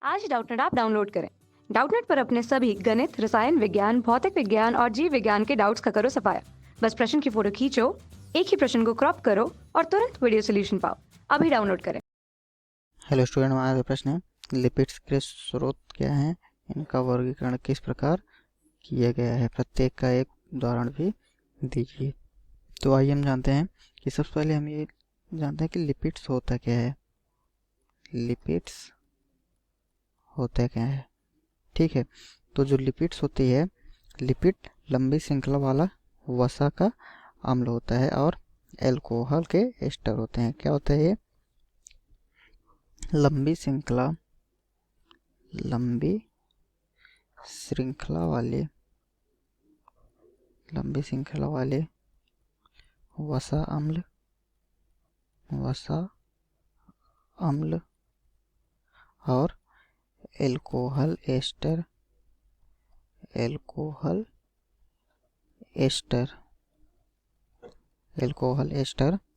आज Doubtnut app download करें। Doubtnut पर अपने सभी गणित, रसायन विज्ञान, भौतिक विज्ञान और जीव विज्ञान के डाउट्स का करो सफाया। बस प्रश्न की फोटो खींचो, एक ही प्रश्न को क्रॉप करो और तुरंत वीडियो सोल्यूशन पाओ। अभी डाउनलोड करें। हेलो स्टूडेंट, हमारा प्रश्न है लिपिड्स के स्रोत क्या हैं, इनका वर्गीकरण किस प्रकार किया गया है, प्रत्येक का एक उदाहरण भी दीजिए। तो आइए हम जानते हैं कि सबसे पहले हम ये जानते हैं कि लिपिड्स होता क्या है। लिपिड्स होता क्या है, ठीक है। तो जो लिपिड्स होती है, लिपिड लंबी श्रृंखला वाला वसा का अम्ल होता है और एल्कोहल के एस्टर होते हैं। क्या होता है ये? लंबी श्रृंखला वाले वसा अम्ल और एल्कोहल एस्टर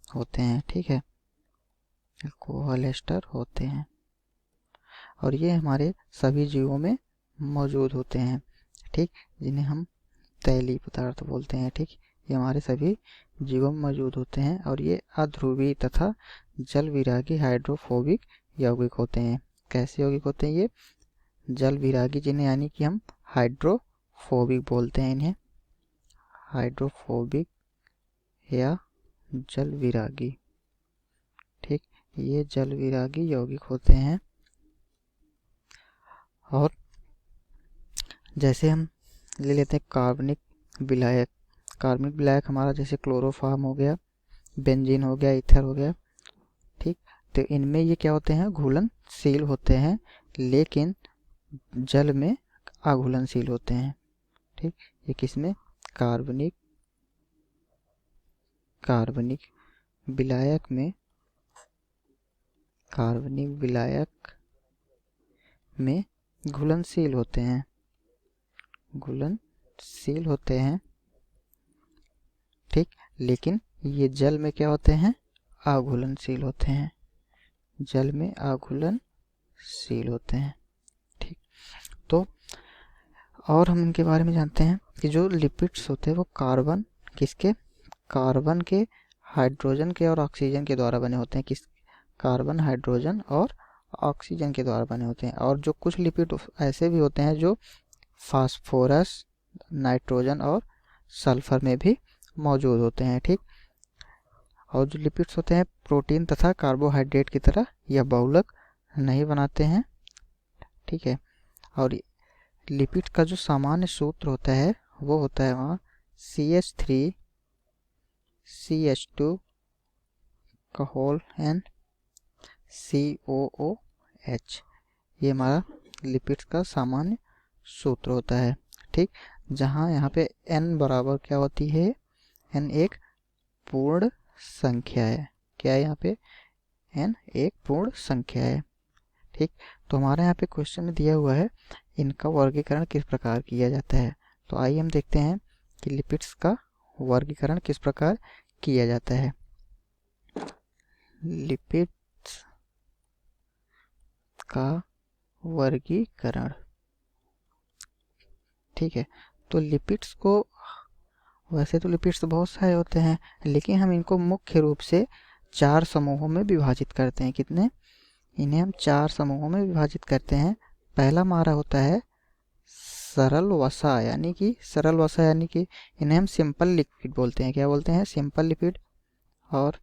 होते हैं, ठीक है। एल्कोहल एस्टर होते हैं और ये हमारे सभी जीवों में मौजूद होते हैं, ठीक, जिन्हें हम तैलीय पदार्थ बोलते हैं, ठीक। ये हमारे सभी जीवों में मौजूद होते हैं और ये अध्रुवीय तथा जल विरागी हाइड्रोफोबिक यौगिक होते हैं। कैसे यौगिक होते हैं ये? जल विरागी, जिन्हें यानी कि हम हाइड्रोफोबिक बोलते हैं, इन्हें हाइड्रोफोबिक या जल विरागी, ठीक। ये जल विरागी यौगिक होते हैं। और जैसे हम ले लेते हैं कार्बनिक विलायक हमारा जैसे क्लोरोफॉर्म हो गया, बेंजीन हो गया, ईथर हो गया, ठीक। तो इनमें ये क्या होते हैं? घुलनशील होते हैं, लेकिन जल में अघुलनशील होते हैं, ठीक। ये किसमें? कार्बनिक विलायक में घुलनशील होते हैं, ठीक। लेकिन ये जल में क्या होते हैं? अघुलनशील होते हैं, ठीक। तो और हम इनके बारे में जानते हैं कि जो लिपिड्स होते हैं वो कार्बन के, हाइड्रोजन के और ऑक्सीजन के द्वारा बने होते हैं। कार्बन, हाइड्रोजन और ऑक्सीजन के द्वारा बने होते हैं। और जो कुछ लिपिड ऐसे भी होते हैं जो फास्फोरस, नाइट्रोजन और सल्फर में भी मौजूद होते हैं, ठीक। और जो लिपिड्स होते हैं प्रोटीन तथा कार्बोहाइड्रेट की तरह यह बहुलक नहीं बनाते हैं, ठीक है। और लिपिड का जो सामान्य सूत्र होता है वो होता है वहाँ CH3 CH2 का होल एन COOH। ये हमारा लिपिड्स का सामान्य सूत्र होता है, ठीक। जहाँ यहाँ पे n बराबर क्या होती है? n एक पूर्ण संख्या है। क्या है यहाँ पे? n एक पूर्ण संख्या है, ठीक। तो हमारे यहाँ पे क्वेश्चन में दिया हुआ है इनका वर्गीकरण किस प्रकार किया जाता है। तो आइए हम देखते हैं कि लिपिड्स का वर्गीकरण किस प्रकार किया जाता है। लिपिड्स का वर्गीकरण, ठीक है। तो लिपिड्स को, वैसे तो लिपिड्स बहुत सारे होते हैं, लेकिन हम इनको मुख्य रूप से 4 समूहों में विभाजित करते हैं। कितने? इन्हें हम 4 समूहों में विभाजित करते हैं। पहला हमारा होता है सरल वसा, यानी कि इन्हें हम सिंपल लिपिड बोलते हैं। क्या बोलते हैं? Simple lipid. और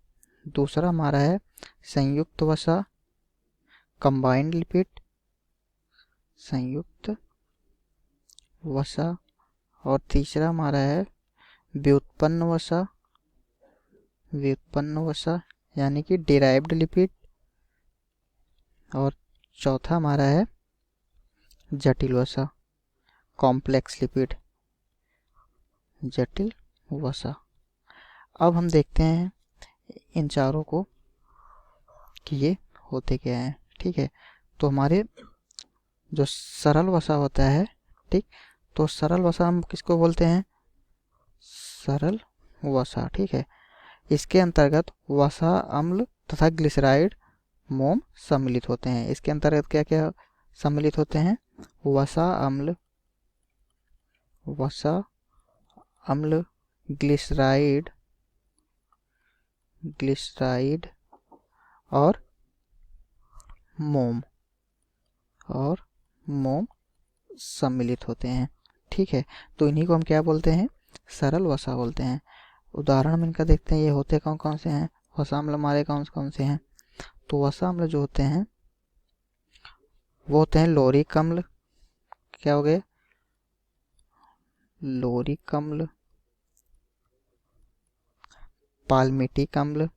दूसरा हमारा है संयुक्त वसा, कंबाइंड लिपिड, संयुक्त वसा। और तीसरा हमारा है व्युत्पन्न वसा यानी कि डिराइव्ड लिपिड। और चौथा हमारा है जटिल वसा, कॉम्प्लेक्स लिपिड, जटिल वसा। अब हम देखते हैं इन चारों को कि ये होते क्या हैं, ठीक है। तो हमारे जो सरल वसा होता है, ठीक, तो सरल वसा हम किसको बोलते हैं? सरल वसा, ठीक है। इसके अंतर्गत वसा अम्ल तथा ग्लिसराइड मोम सम्मिलित होते हैं। इसके अंतर्गत क्या क्या सम्मिलित होते हैं? वसा अम्ल, ग्लिसराइड और मोम सम्मिलित होते हैं। ठीक है, तो इन्हीं को हम क्या बोलते हैं? सरल वसा बोलते हैं। उदाहरण हम इनका देखते हैं, ये होते कौन कौन से हैं? वसा अम्ल हमारे कौन कौन से हैं? तो वसा अम्ल जो होते हैं वो होते हैं लोरिक अम्ल, क्या हो गए? लोरिक अम्ल, पाल्मिटिक अम्ल,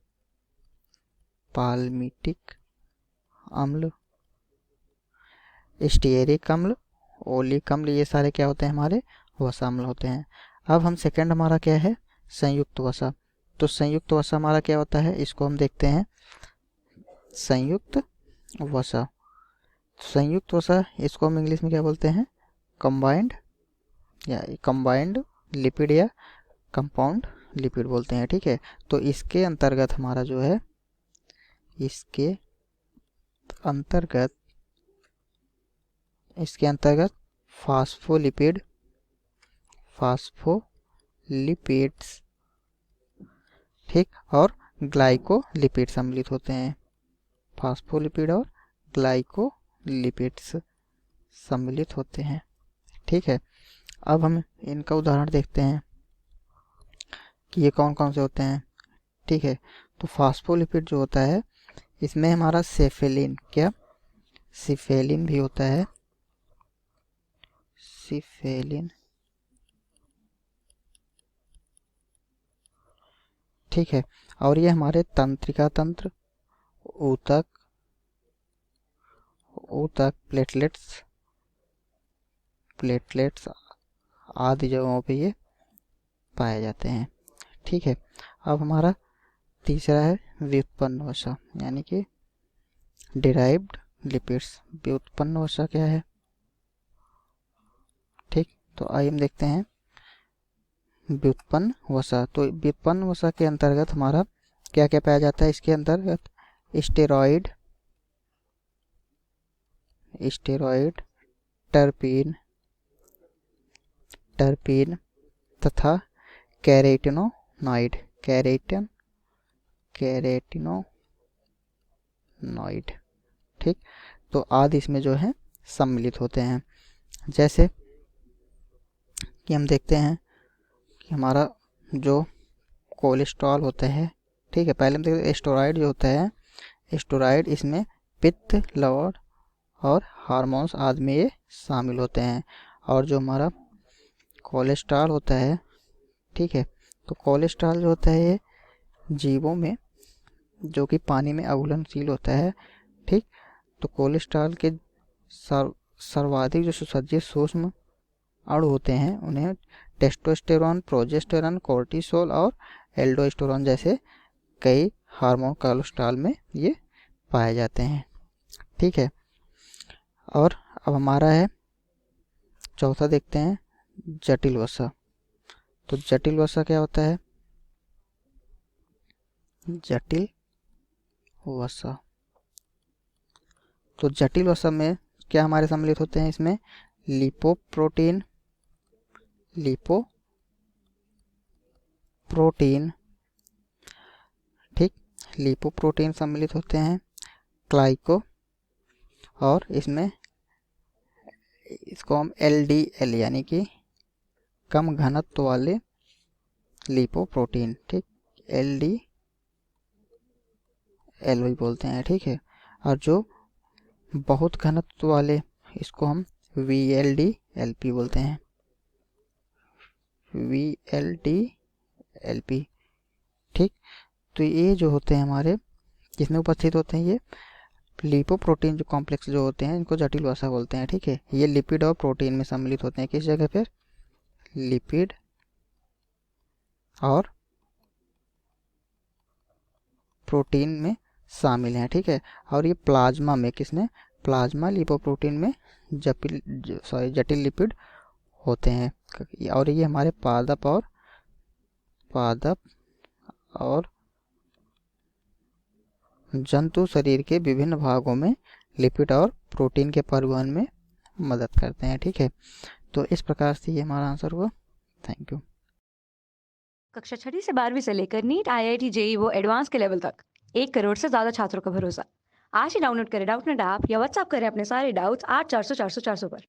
स्टीयरिक अम्ल, ओलिक अम्ल, ये सारे क्या होते हैं? हमारे वसा अम्ल होते हैं। अब हम सेकंड हमारा क्या है? संयुक्त वसा। तो संयुक्त वसा हमारा क्या होता है? इसको हम देखते हैं। संयुक्त वसा इसको हम इंग्लिश में क्या बोलते हैं? कंबाइंड लिपिड या कंपाउंड लिपिड बोलते हैं। ठीक है, तो इसके अंतर्गत हमारा जो है, इसके अंतर्गत फास्फोलिपिड्स, ठीक, और ग्लाइकोलिपिड सम्मिलित होते हैं। फास्फोलिपिड और ग्लाइकोलिपिड्स सम्मिलित होते हैं। ठीक है, अब हम इनका उदाहरण देखते हैं कि ये कौन कौन से होते हैं। ठीक है, तो फास्फोलिपिड जो होता है इसमें हमारा सिफेलिन भी होता है। ठीक है, और ये हमारे तंत्रिका तंत्र, ऊतक प्लेटलेट्स आदि जगहों पे ये पाए जाते हैं। ठीक है, अब हमारा तीसरा है व्युत्पन्न वसा, यानी कि डिराइव्ड लिपिड्स। व्युत्पन्न वसा क्या है? ठीक, तो आइए हम देखते हैं व्युत्पन्न वसा। तो व्युत्पन्न वसा के अंतर्गत हमारा क्या क्या पाया जाता है? इसके अंतर्गत स्टेरॉइड, टर्पीन तथा कैरेटिनोइड, ठीक, तो आदि इसमें जो है सम्मिलित होते हैं। जैसे कि हम देखते हैं कि हमारा जो कोलेस्ट्रॉल होता है, ठीक है, पहले हम देखते हैं स्टेरॉइड जो होता है, स्टेरॉइड इसमें पित्त, लवण और हार्मोन्स आदि में ये शामिल होते हैं। और जो हमारा कोलेस्ट्रॉल होता है, ठीक है, तो कोलेस्ट्रॉल जो होता है ये जीवों में जो कि पानी में अघुलनशील होता है। ठीक, तो कोलेस्ट्रॉल के सर्वाधिक जो सुसज्जित सूक्ष्म अणु होते हैं उन्हें टेस्टोस्टेरोन, प्रोजेस्टेरोन, कोर्टिसोल और एल्डोस्टेरोन जैसे कई हार्मोन कोलेस्ट्रॉल में ये पाए जाते हैं। ठीक है, और अब हमारा है चौथा, देखते हैं जटिल वसा। तो जटिल वसा क्या होता है? जटिल वसा, तो जटिल वसा में क्या हमारे सम्मिलित होते हैं? इसमें लिपोप्रोटीन, ठीक, लिपोप्रोटीन सम्मिलित होते हैं, ग्लाइको, और इसको हम LDL यानी कि कम घनत्व वाले लिपोप्रोटीन, ठीक, LDL भी बोलते हैं। ठीक है, और जो बहुत घनत्व वाले इसको हम VLDLP बोलते हैं, VLDLP। ठीक, तो ये जो होते हैं हमारे किसमें उपस्थित होते हैं? ये लिपोप्रोटीन जो कॉम्प्लेक्स जो होते हैं इनको जटिल वसा बोलते हैं। ठीक है, ये लिपिड और प्रोटीन में सम्मिलित होते हैं। किस जगह पर? लिपिड और प्रोटीन में शामिल हैं। ठीक है, और ये प्लाज्मा में, किसमें? प्लाज्मा लिपोप्रोटीन में जटिल लिपिड होते हैं। और ये हमारे पादप और जंतु शरीर के विभिन्न भागों में लिपिड और प्रोटीन के परिवहन में मदद करते हैं। ठीक है, तो इस प्रकार से ये हमारा आंसर हुआ। Thank you. कक्षा 6वीं से 12वीं से लेकर नीट, IIT, JEE वो एडवांस के लेवल तक 1 करोड़ से ज़्यादा छात्रों का भरोसा। आज ही डाउनलोड करें डाउटनेट ऐप या व्हाट्सएप करें अपने सारे डाउट्स 8400 400 400 पर।